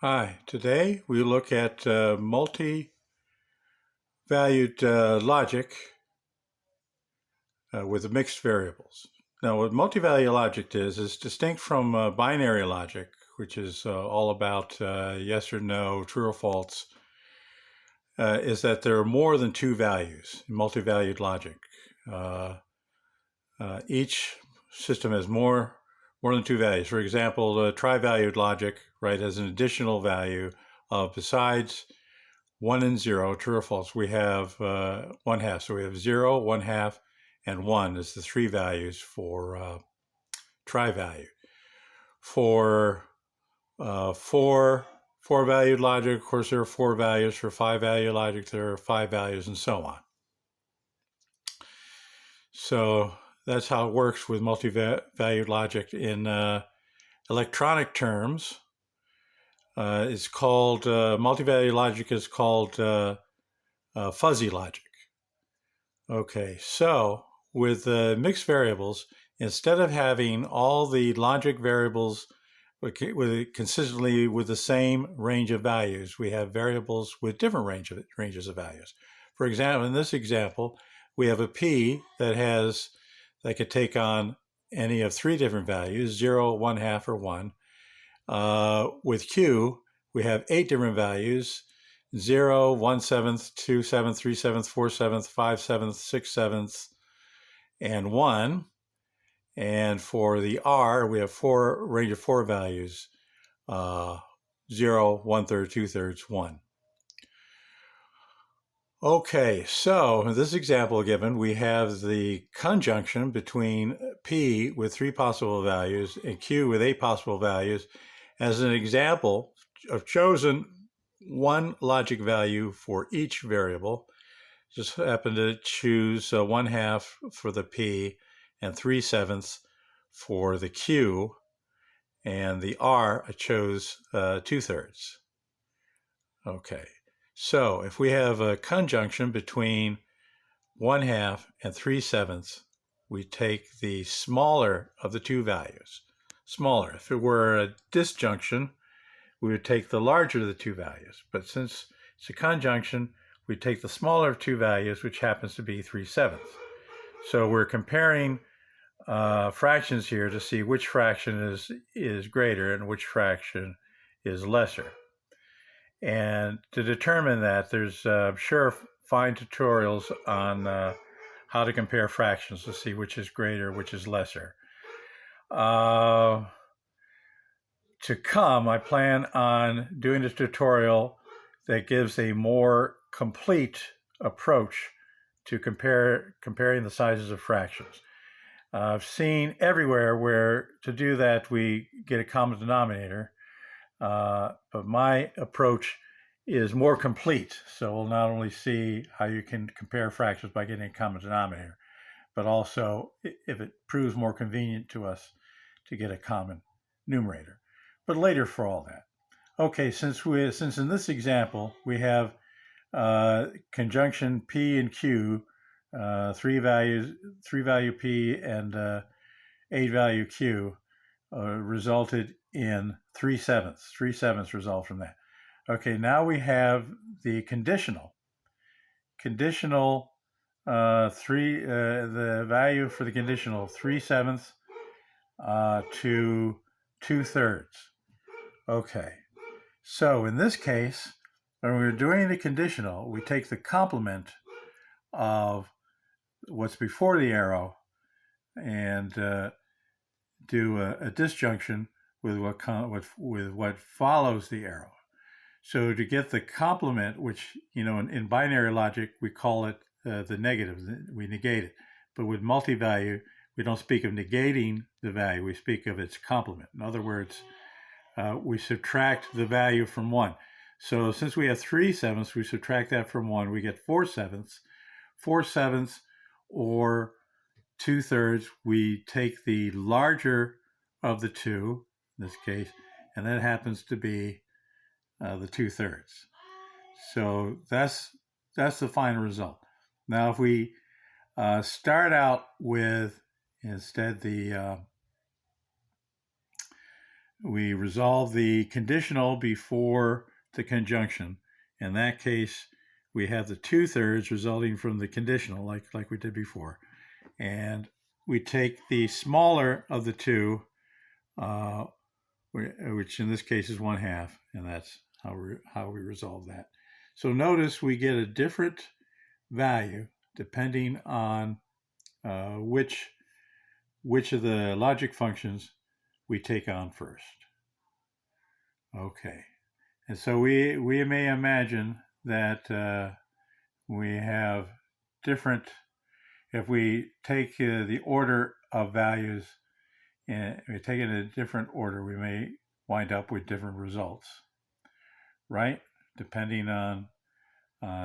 Hi, today we look at multi-valued logic with mixed variables. Now, what multi-value logic is distinct from binary logic, which is all about yes or no, true or false, is that there are more than two values in multi-valued logic. Uh, each system has more than two values. For example, the tri-valued logic, right, has an additional value of besides 1 and 0, true or false, we have 1/2. So we have 0, 1/2, and 1 is the three values for tri-value. For four valued logic, of course, there are four values. For five value logic, there are five values, and so on. So that's how it works with multi-valued logic. In electronic terms, it's called multi-valued logic is called fuzzy logic. Okay, so with mixed variables, instead of having all the logic variables consistently with the same range of values, we have variables with different ranges of values. For example, in this example, we have a p that could take on any of three different values, 0, 1/2, or 1. With q, we have 8 different values, 0, 1/7, 2/7, 3/7, 4/7, 5/7, 6/7, and 1. And for the R, we have range of four values, 0, 1/3, 2/3, 1. Okay, so in this example given, we have the conjunction between P with 3 possible values and Q with 8 possible values as an example of chosen one logic value for each variable. Just happen to choose 1/2 for the P and 3/7 for the Q, and the R I chose 2/3. Okay, so if we have a conjunction between 1/2 and 3/7, we take the smaller of the two values. Smaller. If it were a disjunction, we would take the larger of the two values. But since it's a conjunction, we take the smaller of two values, which happens to be 3/7. So we're comparing fractions here to see which fraction is greater and which fraction is lesser. And to determine that, there's fine tutorials on how to compare fractions to see which is greater, which is lesser. To come, I plan on doing a tutorial that gives a more complete approach to comparing the sizes of fractions. I've seen everywhere where to do that we get a common denominator, but my approach is more complete. So we'll not only see how you can compare fractions by getting a common denominator, but also if it proves more convenient to us to get a common numerator. But later for all that. Okay, since in this example we have conjunction P and Q, three value P and 8 value Q, resulted in 3/7. 3/7 result from that. Okay, now we have the conditional. The value for the conditional 3/7 to 2/3. Okay, so in this case, when we're doing the conditional, we take the complement of what's before the arrow and do a disjunction with what follows the arrow. So to get the complement, which in binary logic we call it the negative, we negate it. But with multi-value, we don't speak of negating the value, we speak of its complement. In other words, we subtract the value from 1. So since we have 3/7, we subtract that from 1, we get 4/7. 4/7 or 2/3, we take the larger of the two, in this case, and that happens to be the 2/3. So that's the final result. Now if we start out with instead the we resolve the conditional before the conjunction. In that case, we have the 2/3 resulting from the conditional, like we did before. And we take the smaller of the two, which in this case is 1/2, and that's how we resolve that. So notice we get a different value depending on which of the logic functions we take on first. Okay, and so we may imagine that we have different, if we take the order of values and we take it in a different order, we may wind up with different results, right? Depending on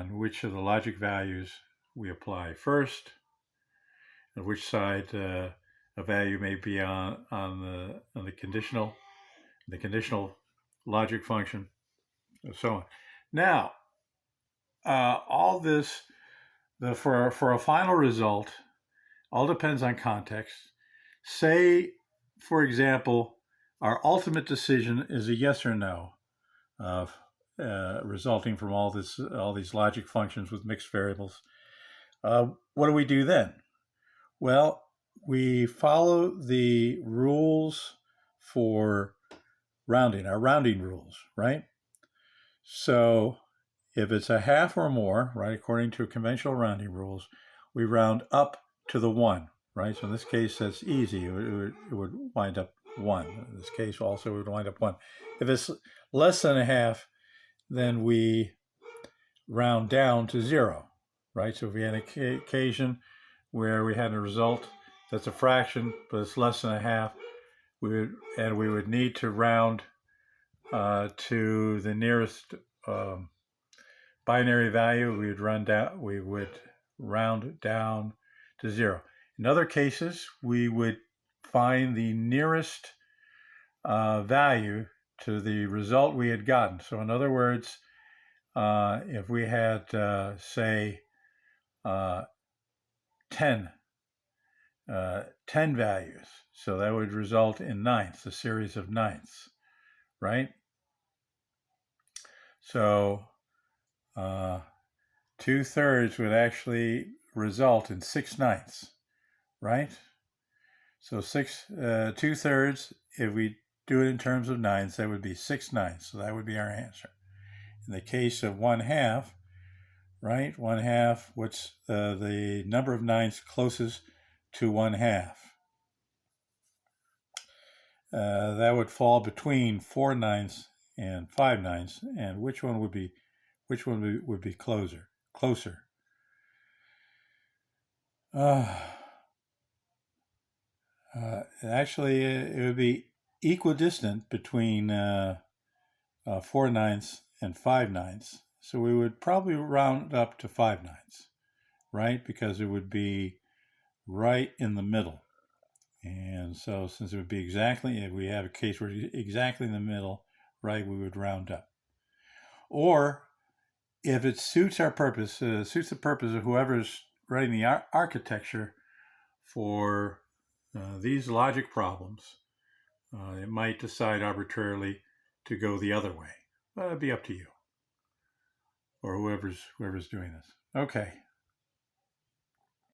which of the logic values we apply first, and which side a value may be on the conditional logic function, and so on. Now, all this, for a final result, all depends on context. Say, for example, our ultimate decision is a yes or no, resulting from all these logic functions with mixed variables. What do we do then? Well, we follow the rules for rounding, our rounding rules, right? So if it's a half or more, right, according to conventional rounding rules, we round up to the 1, right? So in this case, that's easy. It would wind up 1. In this case, also, it would wind up 1. If it's less than a half, then we round down to 0, right? So if we had an occasion where we had a result that's a fraction, but it's less than a half, we would need to round to the nearest binary value. We would round down to 0. In other cases, we would find the nearest value to the result we had gotten. So in other words, if we had, say, 10 values, so that would result in ninths, a series of ninths, right? So 2/3 would actually result in 6/9, right? So 2/3, if we do it in terms of ninths, that would be 6/9. So that would be our answer. In the case of 1/2, right? 1/2, what's the number of ninths closest to 1/2? That would fall between 4/9 and 5/9, and which one would be closer? Actually, it would be equidistant between 4/9 and 5/9. So we would probably round up to 5/9, right? Because it would be right in the middle. And so since it would be exactly, if we have a case where it's exactly in the middle, right, we would round up. Or if it suits our purpose, suits the purpose of whoever's writing the architecture for these logic problems, it might decide arbitrarily to go the other way. But it'd be up to you or whoever's doing this. Okay.